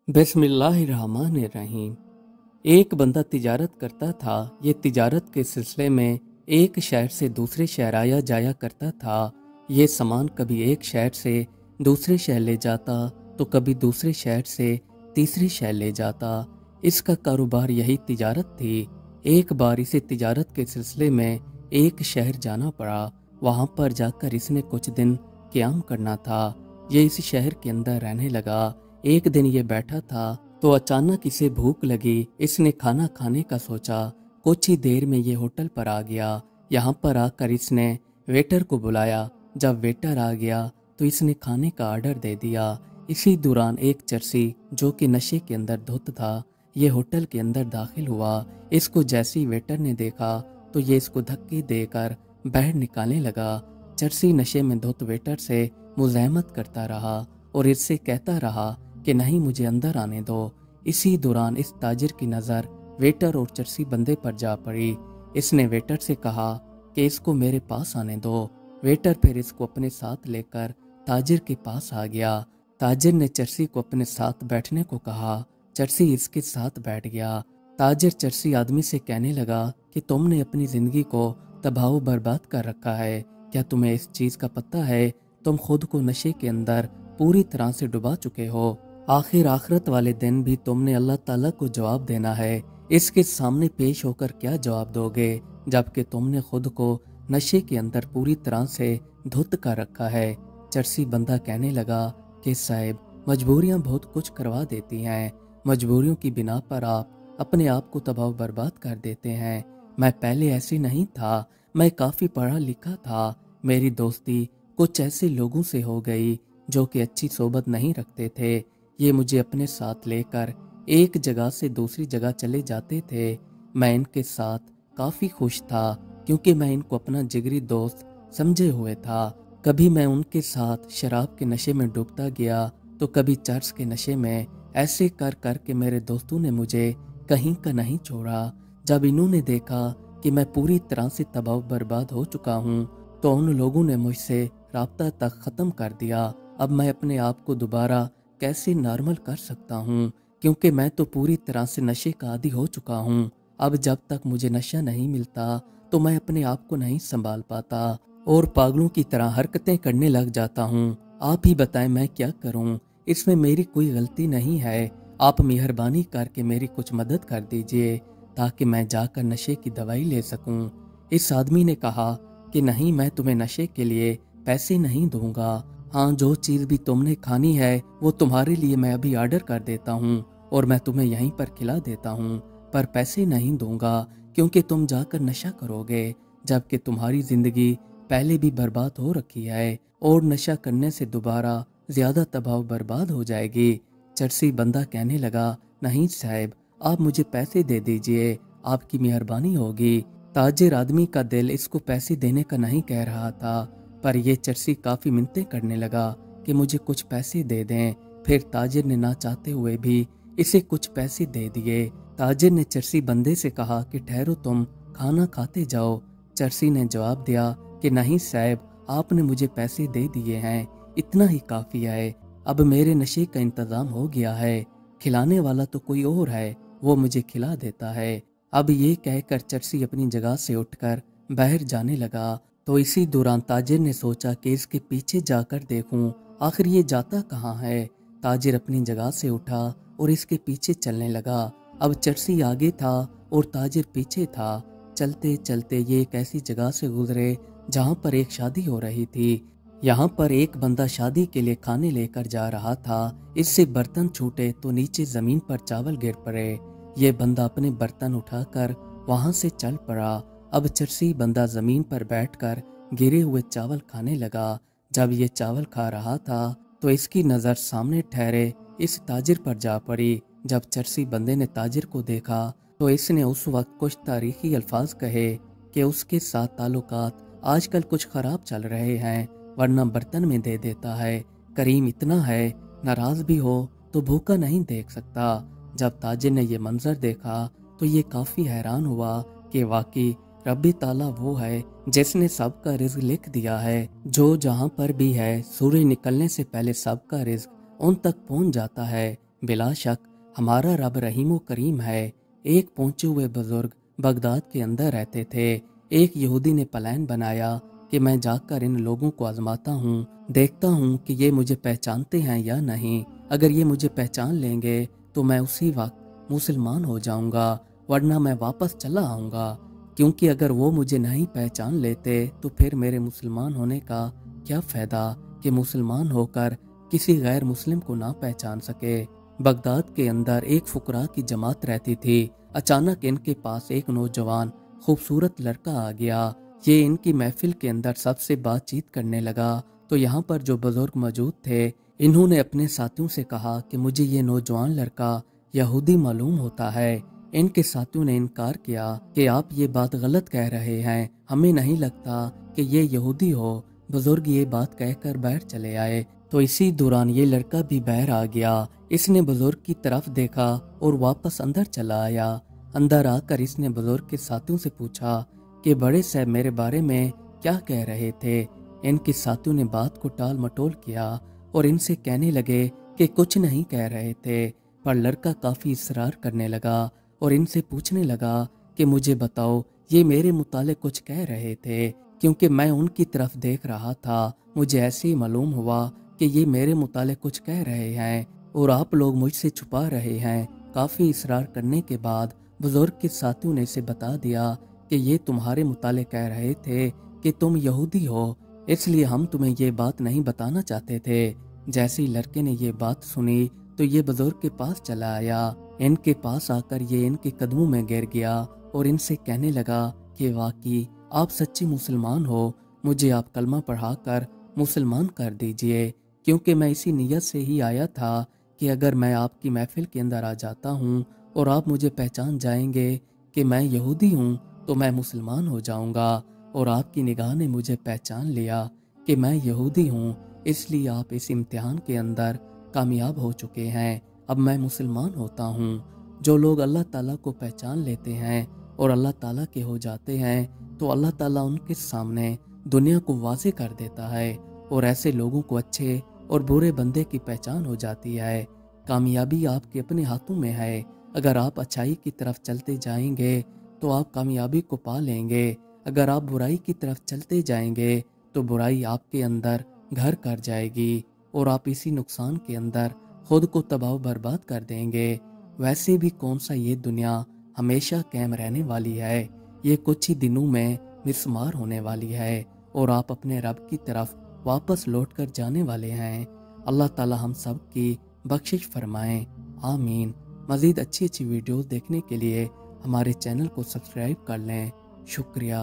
बिस्मिल्लाहिर्रहमानिर्रहीम। एक बंदा तिजारत करता था। ये तिजारत के सिलसिले में एक शहर से दूसरे शहर आया जाया करता था। ये सामान कभी एक शहर से दूसरे शहर ले जाता तो कभी दूसरे शहर से तीसरे शहर ले जाता। इसका कारोबार यही तिजारत थी। एक बार इसे तिजारत के सिलसिले में एक शहर जाना पड़ा। वहाँ पर जाकर इसने कुछ दिन क़याम करना था। ये इस शहर के अंदर रहने लगा। एक दिन ये बैठा था तो अचानक इसे भूख लगी। इसने खाना खाने का सोचा। कुछ ही देर में ये होटल पर आ गया। यहाँ पर आकर इसने वेटर को बुलाया। जब वेटर आ गया तो इसने खाने का ऑर्डर दे दिया। इसी दौरान एक चरसी जो कि नशे के अंदर धुत था, ये होटल के अंदर दाखिल हुआ। इसको जैसे ही वेटर ने देखा तो ये इसको धक्के देकर बाहर निकालने लगा। चरसी नशे में धुत वेटर से मुज़ाहमत करता रहा और इससे कहता रहा कि नहीं, मुझे अंदर आने दो। इसी दौरान इस ताजिर की नज़र वेटर और चरसी बंदे पर जा पड़ी। इसने वेटर से कहा कि इसको मेरे पास आने दो। वेटर फिर इसको अपने साथ लेकर ताजिर के पास आ गया। ताजिर ने चरसी को अपने साथ बैठने को कहा। चरसी इसके साथ बैठ गया। ताजिर चरसी आदमी से कहने लगा कि तुमने अपनी ज़िंदगी को तबाह बर्बाद कर रखा है। क्या तुम्हें इस चीज़ का पता है? तुम खुद को नशे के अंदर पूरी तरह से डुबा चुके हो। आखिर आखिरत वाले दिन भी तुमने अल्लाह ताला को जवाब देना है। इसके सामने पेश होकर क्या जवाब दोगे जबकि तुमने खुद को नशे के अंदर पूरी तरह से धुत कर रखा है। चरसी बंदा कहने लगा कि साहब, मजबूरियां बहुत कुछ करवा देती हैं। मजबूरियों की बिना पर आप अपने आप को तबाह बर्बाद कर देते हैं। मैं पहले ऐसे नहीं था। मैं काफ़ी पढ़ा लिखा था। मेरी दोस्ती कुछ ऐसे लोगों से हो गई जो कि अच्छी सोबत नहीं रखते थे। ये मुझे अपने साथ लेकर एक जगह से दूसरी जगह चले जाते थे। मैं इनके साथ काफ़ी खुश था क्योंकि मैं इनको अपना जिगरी दोस्त समझे हुए था। कभी मैं उनके साथ शराब के नशे में डूबता गया तो कभी चर्च के नशे में। ऐसे कर कर के मेरे दोस्तों ने मुझे कहीं का नहीं छोड़ा। जब इन्होंने देखा कि मैं पूरी तरह से तबाह बर्बाद हो चुका हूँ तो उन लोगों ने मुझसे राब्ता तक ख़त्म कर दिया। अब मैं अपने आप को दोबारा कैसे नॉर्मल कर सकता हूँ, क्योंकि मैं तो पूरी तरह से नशे का आदी हो चुका हूँ। अब जब तक मुझे नशा नहीं मिलता तो मैं अपने आप को नहीं संभाल पाता और पागलों की तरह हरकतें करने लग जाता हूँ। आप ही बताएं मैं क्या करूँ? इसमें मेरी कोई गलती नहीं है। आप मेहरबानी करके मेरी कुछ मदद कर दीजिए ताकि मैं जाकर नशे की दवाई ले सकूँ। इस आदमी ने कहा कि नहीं, मैं तुम्हें नशे के लिए पैसे नहीं दूंगा। हाँ, जो चीज़ भी तुमने खानी है वो तुम्हारे लिए मैं अभी ऑर्डर कर देता हूँ और मैं तुम्हें यहीं पर खिला देता हूँ, पर पैसे नहीं दूंगा क्योंकि तुम जाकर नशा करोगे जबकि तुम्हारी ज़िंदगी पहले भी बर्बाद हो रखी है और नशा करने से दोबारा ज़्यादा तबाह बर्बाद हो जाएगी। चरसी बंदा कहने लगा, नहीं साहब, आप मुझे पैसे दे दीजिए, आपकी मेहरबानी होगी। ताजिर आदमी का दिल इसको पैसे देने का नहीं कह रहा था, पर यह चरसी काफ़ी मिन्नतें करने लगा कि मुझे कुछ पैसे दे दें। फिर ताजिर ने ना चाहते हुए भी इसे कुछ पैसे दे दिए। ताजिर ने चरसी बंदे से कहा कि ठहरो, तुम खाना खाते जाओ। चरसी ने जवाब दिया कि नहीं साहब, आपने मुझे पैसे दे दिए हैं, इतना ही काफ़ी है। अब मेरे नशे का इंतज़ाम हो गया है। खिलाने वाला तो कोई और है, वो मुझे खिला देता है। अब ये कहकर चरसी अपनी जगह से उठकर बाहर जाने लगा। तो इसी दौरान ताजिर ने सोचा कि इसके पीछे जाकर देखूं आखिर ये जाता कहाँ है। ताजिर अपनी जगह से उठा और इसके पीछे चलने लगा। अब चरसी आगे था और ताजिर पीछे था। चलते चलते ये एक ऐसी जगह से गुजरे जहाँ पर एक शादी हो रही थी। यहाँ पर एक बंदा शादी के लिए खाने लेकर जा रहा था। इससे बर्तन छूटे तो नीचे जमीन पर चावल गिर पड़े। ये बंदा अपने बर्तन उठाकर वहां से चल पड़ा। अब चरसी बंदा जमीन पर बैठकर गिरे हुए चावल खाने लगा। जब ये चावल खा रहा था तो इसकी नज़र सामने ठहरे इस ताजिर पर जा पड़ी। जब चरसी बंदे ने ताजिर को देखा तो इसने उस वक्त कुछ तारीखी अल्फाज कहे कि उसके साथ ताल्लुकात आजकल कुछ ख़राब चल रहे हैं, वरना बर्तन में दे देता है। करीम इतना है, नाराज़ भी हो तो भूखा नहीं देख सकता। जब ताजिर ने यह मंजर देखा तो ये काफ़ी हैरान हुआ कि वाकई रब्बी ताला वो है जिसने सबका रिज़्क लिख दिया है। जो जहाँ पर भी है सूरज निकलने से पहले सबका रिज़्क उन तक पहुँच जाता है। बिला शक हमारा रब रहीम व करीम है। एक पहुंचे हुए बुजुर्ग बगदाद के अंदर रहते थे। एक यहूदी ने प्लान बनाया कि मैं जाकर इन लोगों को आजमाता हूँ, देखता हूँ कि ये मुझे पहचानते हैं या नहीं। अगर ये मुझे पहचान लेंगे तो मैं उसी वक्त मुसलमान हो जाऊंगा, वरना मैं वापस चला आऊँगा। क्योंकि अगर वो मुझे नहीं पहचान लेते तो फिर मेरे मुसलमान होने का क्या फ़ायदा कि मुसलमान होकर किसी गैर मुस्लिम को ना पहचान सके। बगदाद के अंदर एक फुकरा की जमात रहती थी। अचानक इनके पास एक नौजवान खूबसूरत लड़का आ गया। ये इनकी महफिल के अंदर सबसे बातचीत करने लगा। तो यहाँ पर जो बुजुर्ग मौजूद थे, इन्होंने अपने साथियों से कहा कि मुझे ये नौजवान लड़का यहूदी मालूम होता है। इनके साथियों ने इनकार किया कि आप ये बात गलत कह रहे हैं, हमें नहीं लगता कि ये यहूदी हो। बुजुर्ग ये बात कहकर बाहर चले आए। तो इसी दौरान ये लड़का भी बाहर आ गया। इसने बुजुर्ग की तरफ देखा और वापस अंदर चला आया। अंदर आकर इसने बुजुर्ग के साथियों से पूछा कि बड़े साहब मेरे बारे में क्या कह रहे थे। इनके साथियों ने बात को टाल मटोल किया और इनसे कहने लगे कि कुछ नहीं कह रहे थे। पर लड़का काफ़ी इसरार करने लगा और इनसे पूछने लगा कि मुझे बताओ, ये मेरे मुतालिक कुछ कह रहे थे, क्योंकि मैं उनकी तरफ देख रहा था। मुझे ऐसे ही मालूम हुआ कि ये मेरे मुतालिक कुछ कह रहे हैं और आप लोग मुझसे छुपा रहे हैं। काफ़ी इसरार करने के बाद बुजुर्ग के साथियों ने इसे बता दिया कि ये तुम्हारे मुतालिक कह रहे थे कि तुम यहूदी हो, इसलिए हम तुम्हें ये बात नहीं बताना चाहते थे। जैसे ही लड़के ने ये बात सुनी तो ये बुजुर्ग के पास चला आया। इनके पास आकर ये इनके कदमों में गिर गया और इनसे कहने लगा कि वाकई आप सच्चे मुसलमान हो, मुझे आप कलमा पढ़ाकर मुसलमान कर दीजिए। क्योंकि मैं इसी नीयत से ही आया था कि अगर मैं आपकी महफिल के अंदर आ जाता हूँ और आप मुझे पहचान जाएंगे कि मैं यहूदी हूँ तो मैं मुसलमान हो जाऊँगा। और आपकी निगाह ने मुझे पहचान लिया कि मैं यहूदी हूँ, इसलिए आप इस इम्तिहान के अंदर कामयाब हो चुके हैं। अब मैं मुसलमान होता हूँ। जो लोग अल्लाह ताला को पहचान लेते हैं और अल्लाह ताला के हो जाते हैं तो अल्लाह ताला उनके सामने दुनिया को वाज़े कर देता है और ऐसे लोगों को अच्छे और बुरे बंदे की पहचान हो जाती है। कामयाबी आपके अपने हाथों में है। अगर आप अच्छाई की तरफ चलते जाएंगे तो आप कामयाबी को पा लेंगे। अगर आप बुराई की तरफ चलते जाएंगे तो बुराई आपके अंदर घर कर जाएगी और आप इसी नुकसान के अंदर खुद को तबाह बर्बाद कर देंगे। वैसे भी कौन सा ये दुनिया हमेशा कायम रहने वाली है, ये कुछ ही दिनों में मिसमार होने वाली है और आप अपने रब की तरफ वापस लौट कर जाने वाले हैं। अल्लाह ताला हम सब की बख्शिश फरमाएं, आमीन। मज़ीद अच्छी अच्छी वीडियोस देखने के लिए हमारे चैनल को सब्सक्राइब कर लें। शुक्रिया।